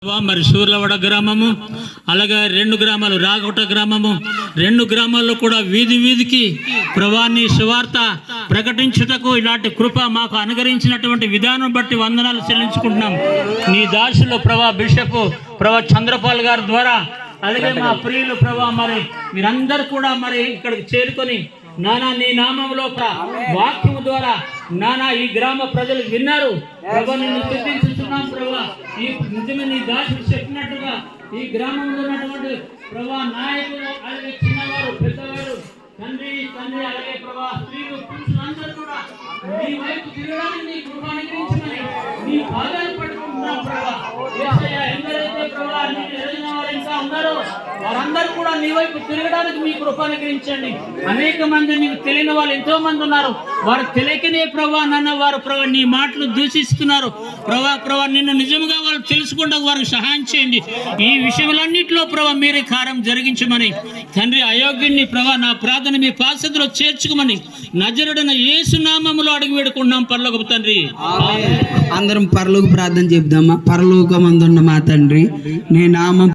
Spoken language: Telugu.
మరి సూర్లవడ గ్రామము, అలాగే 2 గ్రామాలు రాగొట్ట గ్రామము, 2 గ్రామాల్లో కూడా వీధి వీధికి ప్రభాని సువార్త ప్రకటించుటకు ఇలాంటి కృప మాకు అనుగ్రహించినటువంటి విధానం బట్టి వందనాలు చెల్లించుకుంటున్నాం. నీ దాసులు ప్రభా బిషప్ ప్రభా చంద్రపాల్ గారి ద్వారా, అలాగే మా ప్రియులు ప్రభా మరి మీరందరూ కూడా మరి ఇక్కడికి చేరుకొని నానా నీ నామంలో వాక్యము ద్వారా నానా ఈ గ్రామ ప్రజలు విన్నారు ప్రభా, నిన్ను స్తుతించుతున్నాం ప్రభా. ఈ నిజమే నీ దాసుడు చెప్పినట్టుగా ఈ గ్రామంలో ఉన్నటువంటి ప్రభా నాయకులు, అలాగే చిన్నవారు పెద్దవారు, తండ్రి అలాగే ప్రభా స్త్రీలు పురుషులందరూ కూడా నీ వైపు తిరగడానికి నీ కృప అనుగ్రహించమని నీ పాదాలు పట్టుకుంటున్నాం ప్రభా. ఎందరైతే ప్రభా నీకు ఎరిగిన వారు ఇంకా ఉన్నారో వారందరూ కూడా నీ వైపు తిరగడానికి మీ కృప అనుగ్రహించండి. అనేక మంది నీకు తెలియని వాళ్ళు ఎంతో మంది ఉన్నారు, వారు తెలియకనే ప్రభా నన్ను వారు ప్రభా నీ మాటలు దూషిస్తున్నారు ప్రభా నిన్ను నిజంగా వాళ్ళు తెలుసుకుంటూ వారికి సహాయం చేయండి. ఈ విషయాలన్నింటిలో ప్రభా మీరే కార్యం జరిగించమని తండ్రి అయోగ్యుని ప్రభా నా ప్రార్థన మీ పాసతిలో చేర్చుకోమని నజరుడైన యేసు నామములో అడిగి వేడుకుంటున్నాం పరలోకపు తండ్రి. అందరం పరలోక ప్రార్థన చెప్దామా. పరలోకమందున్న మా తండ్రి, నీ నామం